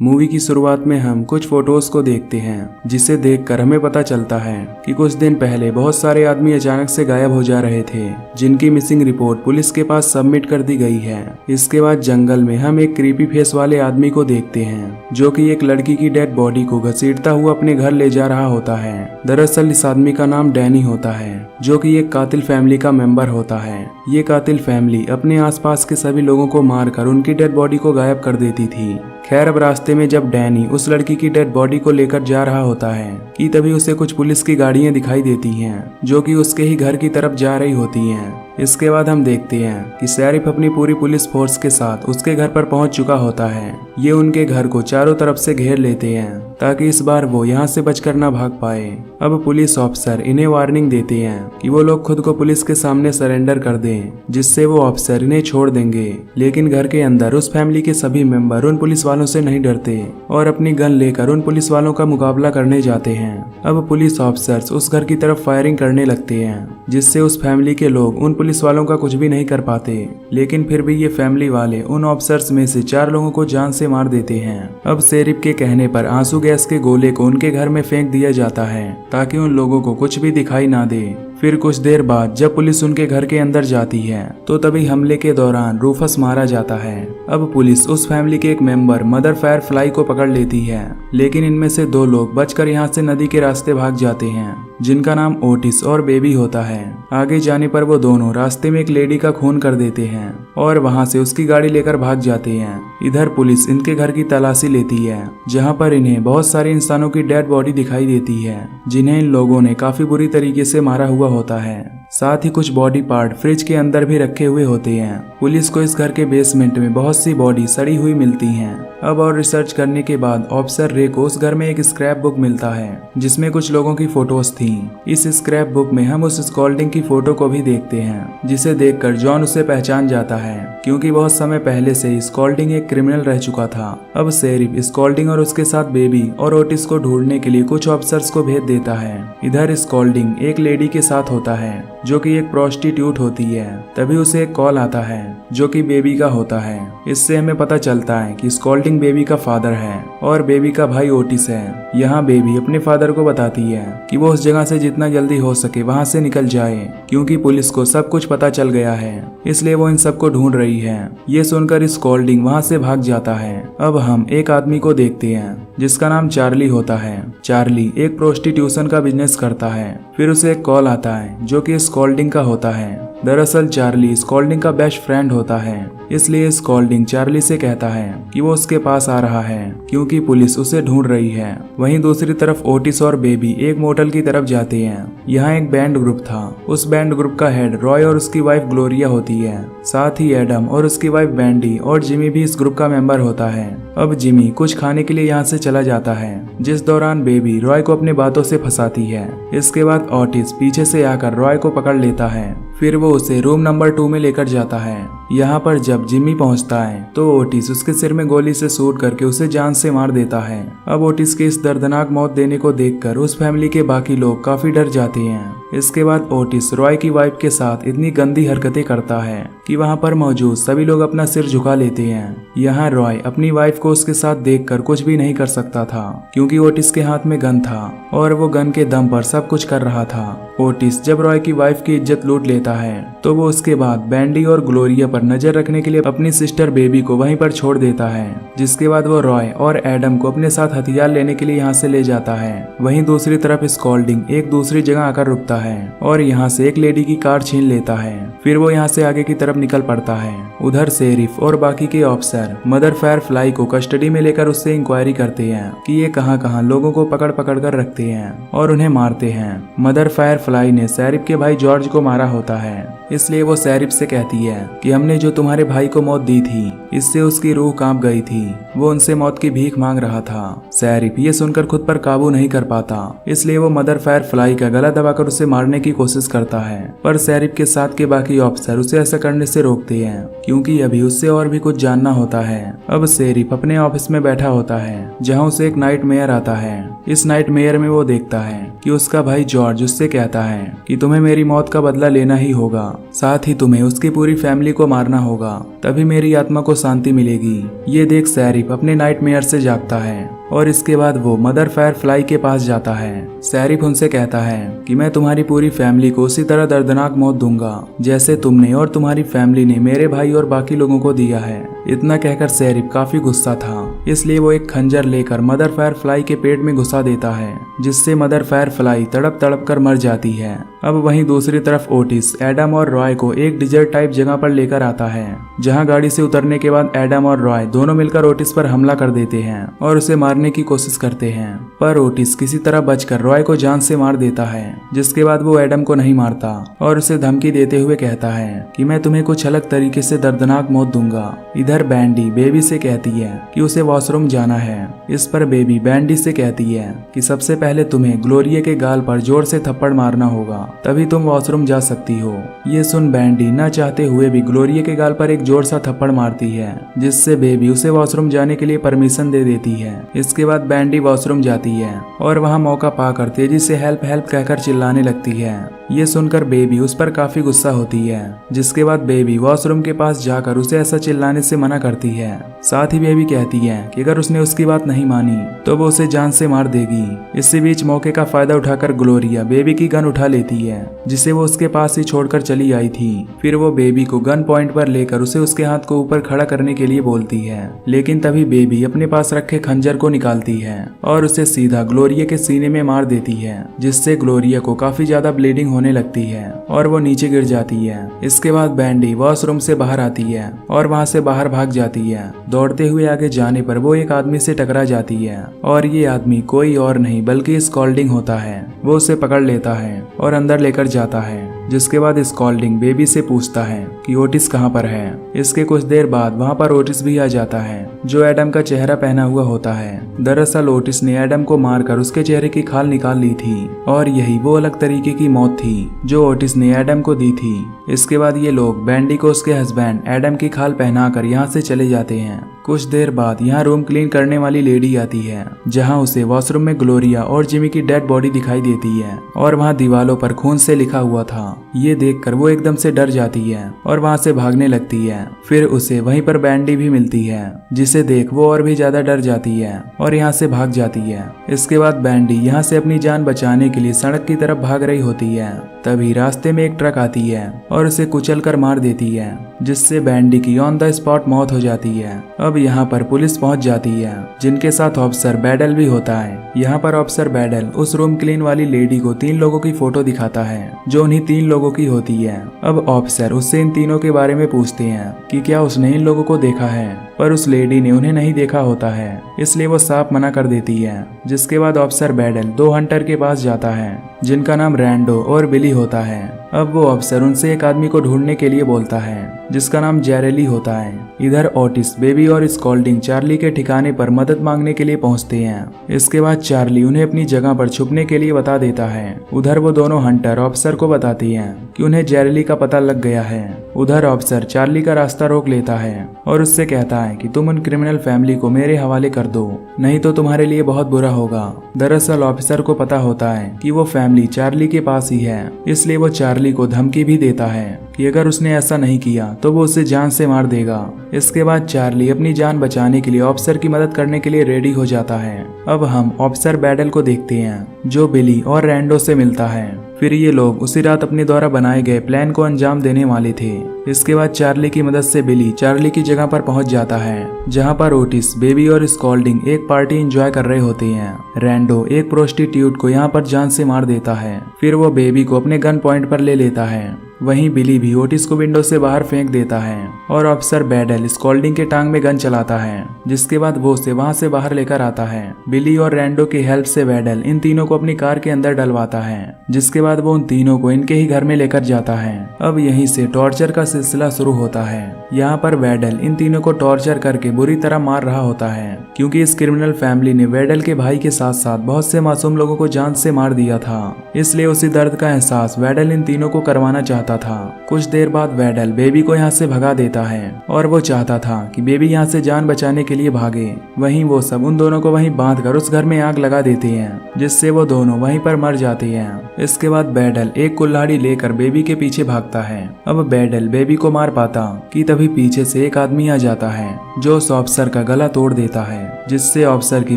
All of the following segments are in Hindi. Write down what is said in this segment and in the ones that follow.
मूवी की शुरुआत में हम कुछ फोटोज को देखते हैं, जिसे देखकर हमें पता चलता है कि कुछ दिन पहले बहुत सारे आदमी अचानक से गायब हो जा रहे थे, जिनकी मिसिंग रिपोर्ट पुलिस के पास सबमिट कर दी गई है। इसके बाद जंगल में हम एक क्रीपी फेस वाले आदमी को देखते हैं, जो कि एक लड़की की डेड बॉडी को घसीटता हुआ अपने घर ले जा रहा होता है। दरअसल इस आदमी का नाम डैनी होता है, जो कि एक कातिल फैमिली का मेंबर होता है। ये कातिल फैमिली अपने आसपास के सभी लोगों को मारकर उनकी डेड बॉडी को गायब कर देती थी। खैर, अब रास्ते में जब डैनी उस लड़की की डेड बॉडी को लेकर जा रहा होता है कि तभी उसे कुछ पुलिस की गाड़ियां दिखाई देती हैं, जो कि उसके ही घर की तरफ जा रही होती हैं। इसके बाद हम देखते हैं कि शेरिफ अपनी पूरी पुलिस फोर्स के साथ उसके घर पर पहुंच चुका होता है। ये उनके घर को चारों तरफ से घेर लेते हैं, ताकि इस बार वो यहाँ से बचकर ना भाग पाए। अब पुलिस ऑफिसर इन्हें वार्निंग देते हैं कि वो लोग खुद को पुलिस के सामने सरेंडर कर दें, जिससे वो ऑफिसर इन्हें छोड़ देंगे। लेकिन घर के अंदर उस फैमिली के सभी मेंबर उन पुलिस वालों से नहीं डरते और अपनी गन लेकर उन पुलिस वालों का मुकाबला करने जाते हैं। अब पुलिस ऑफिसर्स उस घर की तरफ फायरिंग करने लगते हैं, जिससे उस फैमिली के लोग उन पुलिस वालों का कुछ भी नहीं कर पाते। लेकिन फिर भी ये फैमिली वाले उन ऑफिसर्स में से 4 लोगों को जान से मार देते हैं। अब शेरिफ के कहने पर आंसू गैस के गोले को उनके घर में फेंक दिया जाता है, ताकि उन लोगों को कुछ भी दिखाई ना दे। फिर कुछ देर बाद जब पुलिस उनके घर के अंदर जाती है, तो तभी हमले के दौरान रूफस मारा जाता है। अब पुलिस उस फैमिली के एक मेंबर मदर फायरफ्लाई को पकड़ लेती है, लेकिन इनमें से 2 लोग बचकर यहाँ से नदी के रास्ते भाग जाते हैं, जिनका नाम ओटिस और बेबी होता है। आगे जाने पर वो दोनों रास्ते में एक लेडी का खून कर देते हैं और वहाँ से उसकी गाड़ी लेकर भाग जाते हैं। इधर पुलिस इनके घर की तलाशी लेती है, जहाँ पर इन्हें बहुत सारे इंसानों की डेड बॉडी दिखाई देती है, जिन्हें इन लोगों ने काफी बुरी तरीके से मारा हुआ होता है। साथ ही कुछ बॉडी पार्ट फ्रिज के अंदर भी रखे हुए होते हैं। पुलिस को इस घर के बेसमेंट में बहुत सी बॉडी सड़ी हुई मिलती हैं। अब और रिसर्च करने के बाद ऑफिसर रे को उस घर में एक स्क्रैप बुक मिलता है, जिसमें कुछ लोगों की फोटोज थी। इस स्क्रैप बुक में हम उस स्कॉल्डिंग की फोटो को भी देखते हैं, जिसे देखकर जॉन उसे पहचान जाता है, क्योंकि बहुत समय पहले से ही स्कॉल्डिंग एक क्रिमिनल रह चुका था। अब शेरिफ स्कॉल्डिंग और उसके साथ बेबी और ओटिस को ढूंढने के लिए कुछ ऑफिसर्स को भेज देता है। इधर स्कॉल्डिंग एक लेडी के साथ होता है, जो कि एक प्रोस्टिट्यूट होती है। तभी उसे एक कॉल आता है, जो कि बेबी का होता है। इससे हमें पता चलता है कि स्कॉल्डिंग बेबी का फादर है और बेबी का भाई ओटिस है। यहाँ बेबी अपने फादर को बताती है कि वो उस जगह से जितना जल्दी हो सके वहाँ से निकल जाए, क्योंकि पुलिस को सब कुछ पता चल गया है, इसलिए वो इन सबको ढूंढ रही है। ये सुनकर स्कॉल्डिंग वहाँ से भाग जाता है। अब हम एक आदमी को देखते हैं, जिसका नाम चार्ली होता है। चार्ली एक प्रोस्टिट्यूशन का बिजनेस करता है। फिर उसे एक कॉल आता है, जो कि स्कॉल्डिंग का होता है। दरअसल चार्ली स्कॉल्डिंग का बेस्ट फ्रेंड होता है, इसलिए स्कॉल्डिंग चार्ली से कहता है कि वो उसके पास आ रहा है, क्योंकि पुलिस उसे ढूंढ रही है। वहीं दूसरी तरफ ओटिस और बेबी एक मोटल की तरफ जाते हैं। यहाँ एक बैंड ग्रुप था। उस बैंड ग्रुप का हेड रॉय और उसकी वाइफ ग्लोरिया होती है। साथ ही एडम और उसकी वाइफ बैंडी और जिमी भी इस ग्रुप का मेंबर होता है। अब जिमी कुछ खाने के लिए यहाँ से चला जाता है, जिस दौरान बेबी रॉय को अपनी बातों से फंसाती है। इसके बाद ओटिस पीछे से आकर रॉय को पकड़ लेता है। फिर वो उसे रूम नंबर 2 में लेकर जाता है। यहाँ पर जब जिमी पहुँचता है, तो ओटिस उसके सिर में गोली से शूट करके उसे जान से मार देता है। अब ओटिस के इस दर्दनाक मौत देने को देखकर उस फैमिली के बाकी लोग काफी डर जाते हैं। इसके बाद ओटिस रॉय की वाइफ के साथ इतनी गंदी हरकतें करता है कि वहाँ पर मौजूद सभी लोग अपना सिर झुका लेते हैं। यहाँ रॉय अपनी वाइफ को उसके साथ देखकर कुछ भी नहीं कर सकता था, क्योंकि ओटिस के हाथ में गन था और वो गन के दम पर सब कुछ कर रहा था। ओटिस जब रॉय की वाइफ की इज्जत लूट लेता है, तो वो उसके बाद बैंडी और ग्लोरिया पर नजर रखने के लिए अपनी सिस्टर बेबी को वहीं पर छोड़ देता है। जिसके बाद वो रॉय और एडम को अपने साथ हथियार लेने के लिए यहाँ से ले जाता है। वहीं दूसरी तरफ स्कॉल्डिंग एक दूसरी जगह आकर रुकता है और यहाँ से एक लेडी की कार छीन लेता है। फिर वो यहाँ से आगे की तरफ निकल पड़ता है। उधर शेरिफ और बाकी के ऑफिसर मदर फायरफ्लाई को कस्टडी में लेकर उससे इंक्वायरी करते हैं कि ये कहाँ लोगों को पकड़ पकड़ कर रखते हैं और उन्हें मारते हैं। मदर फायरफ्लाई ने शेरिफ के भाई जॉर्ज को मारा होता है, इसलिए वो शेरिफ से कहती है कि हमने जो तुम्हारे भाई को मौत दी थी, इससे उसकी रूह कांप गई थी। वो उनसे मौत की भीख मांग रहा था। शेरिफ ये सुनकर खुद पर काबू नहीं कर पाता, इसलिए वो मदर फायरफ्लाई का गला दबाकर उसे मारने की कोशिश करता है। पर शेरिफ के साथ के बाकी ऑफिसर उसे ऐसा करने से रोकते हैं, क्योंकि अभी उससे और भी कुछ जानना होता है। अब शेरिफ अपने ऑफिस में बैठा होता है, जहाँ उसे एक नाइटमेयर आता है। इस नाइटमेयर में वो देखता है कि उसका भाई जॉर्ज उससे कहता है कि तुम्हें मेरी मौत का बदला लेना ही होगा, साथ ही तुम्हें उसकी पूरी फैमिली को मारना होगा, तभी मेरी आत्मा को शांति मिलेगी। ये देख शेरिफ अपने नाइटमेयर से जागता है और इसके बाद वो मदर फायरफ्लाई के पास जाता है। शेरिफ उनसे कहता है कि मैं तुम्हारी पूरी फैमिली को उसी तरह दर्दनाक मौत दूंगा जैसे तुमने और तुम्हारी फैमिली ने मेरे भाई और बाकी लोगों को दिया है। इतना कहकर शेरिफ काफी गुस्सा था, इसलिए वो एक खंजर लेकर मदर फायरफ्लाई के पेट में घुसा देता है, जिससे मदर फायरफ्लाई तड़प तड़प कर मर जाती है। अब वहीं दूसरी तरफ ओटिस एडम और रॉय को एक डिजर्ट टाइप जगह पर लेकर आता है, जहां गाड़ी से उतरने के बाद एडम और रॉय दोनों मिलकर ओटिस पर हमला कर देते हैं और उसे मारने की कोशिश करते हैं, पर ओटिस किसी तरह बचकर रॉय को जान से मार देता है। जिसके बाद वो एडम को नहीं मारता और उसे धमकी देते हुए कहता है कि मैं तुम्हें कुछ अलग तरीके से दर्दनाक मौत दूंगा। इधर बैंडी बेबी से कहती है कि उसे वॉशरूम जाना है। इस पर बेबी बैंडी से कहती है कि सबसे पहले तुम्हें ग्लोरिया के गाल पर जोर से थप्पड़ मारना होगा, तभी तुम वॉशरूम जा सकती हो। ये सुन बैंडी न चाहते हुए भी ग्लोरिया के गाल पर एक जोर सा थप्पड़ मारती है, जिससे बेबी उसे वॉशरूम जाने के लिए परमिशन दे देती है। इसके बाद बैंडी वॉशरूम जाती है और वहां मौका पाकर तेजी से हेल्प हेल्प कहकर चिल्लाने लगती है। ये सुनकर बेबी उस पर काफी गुस्सा होती है, जिसके बाद बेबी वॉशरूम के पास जाकर उसे ऐसा चिल्लाने से मना करती है। साथ ही बेबी कहती है कि अगर उसने उसकी बात नहीं मानी तो वो उसे जान से मार देगी। इसी बीच मौके का फायदा उठाकर ग्लोरिया बेबी की गन उठा लेती है, जिसे वो उसके पास ही छोड़कर चली आई थी। फिर वो बेबी को गन पॉइंट पर लेकर उसे उसके हाथ को ऊपर खड़ा करने के लिए बोलती है, लेकिन तभी बेबी अपने पास रखे खंजर को निकालती है और उसे सीधा ग्लोरिया के सीने में मार देती है, जिससे ग्लोरिया को काफी ज्यादा ब्लीडिंग होने लगती है और वो नीचे गिर जाती है। इसके बाद बैंडी वॉशरूम से बाहर आती है और वहां से बाहर भाग जाती है। दौड़ते हुए आगे जाने पर वो एक आदमी से टकरा जाती है और ये आदमी कोई और नहीं बल्कि स्कॉल्डिंग होता है। वो उसे पकड़ लेता है और अंदर लेकर जाता है, जिसके बाद स्कॉल्डिंग बेबी से पूछता है कि ओटिस कहाँ पर है। इसके कुछ देर बाद वहाँ पर ओटिस भी आ जाता है, जो एडम का चेहरा पहना हुआ होता है। दरअसल ओटिस ने एडम को मारकर उसके चेहरे की खाल निकाल ली थी और यही वो अलग तरीके की मौत थी जो ओटिस ने एडम को दी थी। इसके बाद ये लोग बैंडी को उसके हस्बैंड एडम की खाल पहनाकर यहाँ से चले जाते हैं। कुछ देर बाद यहाँ रूम क्लीन करने वाली लेडी आती है, जहाँ उसे वॉशरूम में ग्लोरिया और जिमी की डेड बॉडी दिखाई देती है और वहाँ दीवालों पर खून से लिखा हुआ था। ये देखकर वो एकदम से डर जाती है और वहाँ से भागने लगती है। फिर उसे वहीं पर बैंडी भी मिलती है, जिसे देख वो और भी ज्यादा डर जाती है और यहाँ से भाग जाती है। इसके बाद बैंडी यहाँ से अपनी जान बचाने के लिए सड़क की तरफ भाग रही होती है। तभी रास्ते में एक ट्रक आती है और उसे कुचल कर मार देती है, जिससे बैंडी की ऑन द स्पॉट मौत हो जाती है। अब यहाँ पर पुलिस पहुंच जाती है, जिनके साथ ऑफिसर बैडल भी होता है। यहाँ पर ऑफिसर बैडल उस रूम क्लीन वाली लेडी को 3 लोगों की फोटो दिखाता है, जो उन्हीं 3 लोगों की होती है। अब ऑफिसर उससे इन तीनों के बारे में पूछते हैं कि क्या उसने इन लोगों को देखा है, पर उस लेडी ने उन्हें नहीं देखा होता है, इसलिए वो साफ मना कर देती है। जिसके बाद ऑफिसर बैडल 2 हंटर के पास जाता है, जिनका नाम रैंडो और बिली होता है। अब वो अफसर उनसे एक आदमी को ढूंढने के लिए बोलता है, जिसका नाम जेरेली होता है। इधर ओटिस बेबी और स्कॉल्डिंग चार्ली के ठिकाने पर मदद मांगने के लिए पहुंचते हैं। इसके बाद चार्ली उन्हें अपनी जगह पर छुपने के लिए बता देता है। उधर वो दोनों हंटर ऑफिसर को बताती हैं कि उन्हें जेरेली का पता लग गया है। उधर ऑफिसर चार्ली का रास्ता रोक लेता है और उससे कहता है कि तुम उन क्रिमिनल फैमिली को मेरे हवाले कर दो, नहीं तो तुम्हारे लिए बहुत बुरा होगा। दरअसल ऑफिसर को पता होता है कि वो फैमिली चार्ली के पास ही है, इसलिए वो चार्ली को धमकी भी देता है कि अगर उसने ऐसा नहीं किया तो वो उसे जान से मार देगा। इसके बाद चार्ली अपनी जान बचाने के लिए ऑफिसर की मदद करने के लिए रेडी हो जाता है। अब हम ऑफिसर बैडल को देखते हैं, जो बिली और रैंडो से मिलता है। फिर ये लोग उसी रात अपने द्वारा बनाए गए प्लान को अंजाम देने वाले थे। इसके बाद चार्ली की मदद से बिली चार्ली की जगह पर पहुंच जाता है, जहां पर ओटिस बेबी और स्कॉल्डिंग एक पार्टी एंजॉय कर रहे होते हैं। रैंडो एक प्रोस्टिट्यूट को यहां पर जान से मार देता है। फिर वो बेबी को अपने गन पॉइंट पर ले लेता है। वहीं बिली भी ओटिस को विंडो से बाहर फेंक देता है और ऑफिसर बैडल स्कॉल्डिंग के टांग में गन चलाता है, जिसके बाद वो उसे वहां से बाहर लेकर आता है। बिली और रैंडो की हेल्प से बैडल इन तीनों को अपनी कार के अंदर डलवाता है, जिसके बाद वो उन तीनों को इनके ही घर में लेकर जाता है। अब यहीं से टॉर्चर का सिलसिला शुरू होता है। यहाँ पर वेडल इन तीनों को टॉर्चर करके बुरी तरह मार रहा होता है, क्योंकि इस क्रिमिनल फैमिली ने वेडल के भाई के साथ साथ बहुत से मासूम लोगों को जान से मार दिया था। इसलिए उसी दर्द का एहसास वेडल इन तीनों को करवाना चाहता था। कुछ देर बाद वेडल बेबी को यहाँ से भगा देता है और वो चाहता था कि बेबी यहाँ से जान बचाने के लिए भागे। वहीं वो सब उन दोनों को वहीं बांधकर उस घर में आग लगा देते हैं, जिससे वो दोनों वहीं पर मर जाते हैं। इसके बाद वेडल एक कुल्हाड़ी लेकर बेबी के पीछे भागता है। अब वेडल बेबी को मार पाता कि तभी पीछे से एक आदमी आ जाता है जो उस ऑफिसर का गला तोड़ देता है, जिससे ऑफिसर की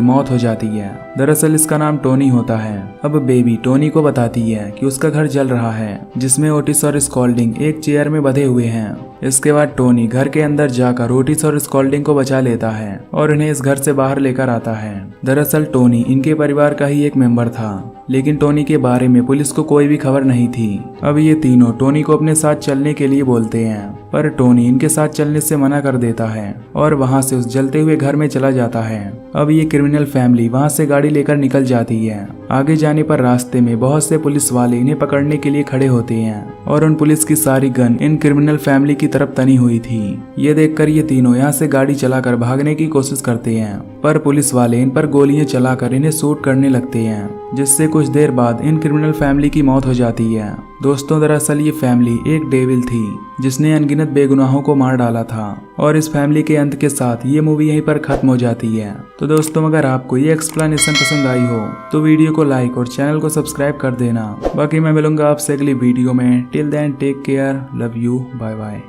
मौत हो जाती है। दरअसल इसका नाम टोनी होता है। अब बेबी टोनी को बताती है कि उसका घर जल रहा है, जिसमें ओटिस और स्कॉल्डिंग एक चेयर में बंधे हुए हैं। इसके बाद टोनी घर के अंदर जाकर ओटिस और स्कॉल्डिंग को बचा लेता है और इन्हें इस घर से बाहर लेकर आता है। दरअसल टोनी इनके परिवार का ही एक मेंबर था, लेकिन टोनी के बारे में पुलिस को कोई भी खबर नहीं थी। अब ये तीनों टोनी को अपने साथ चलने के लिए बोलते हैं, पर टोनी इनके साथ चलने से मना कर देता है और वहां से उस जलते हुए घर में चला जाता है। अब ये क्रिमिनल फैमिली वहां से गाड़ी लेकर निकल जाती है। आगे जाने पर रास्ते में बहुत से पुलिस वाले इन्हें पकड़ने के लिए खड़े होते हैं और उन पुलिस की सारी गन इन क्रिमिनल फैमिली की तरफ तनी हुई थी। ये देखकर ये तीनों यहाँ से गाड़ी चलाकर भागने की कोशिश करते हैं, पर पुलिस वाले इन पर गोलियां चलाकर इन्हें शूट करने लगते हैं, जिससे कुछ देर बाद इन क्रिमिनल फैमिली की मौत हो जाती है। दोस्तों, दरअसल ये फैमिली एक डेविल थी जिसने अनगिनत बेगुनाहों को मार डाला था और इस फैमिली के अंत के साथ ये मूवी यहीं पर खत्म हो जाती है। तो दोस्तों, अगर आपको ये एक्सप्लेनेशन पसंद आई हो तो वीडियो को लाइक और चैनल को सब्सक्राइब कर देना। बाकी मैं मिलूंगा आपसे अगली वीडियो में। Till then take care, love you, bye bye.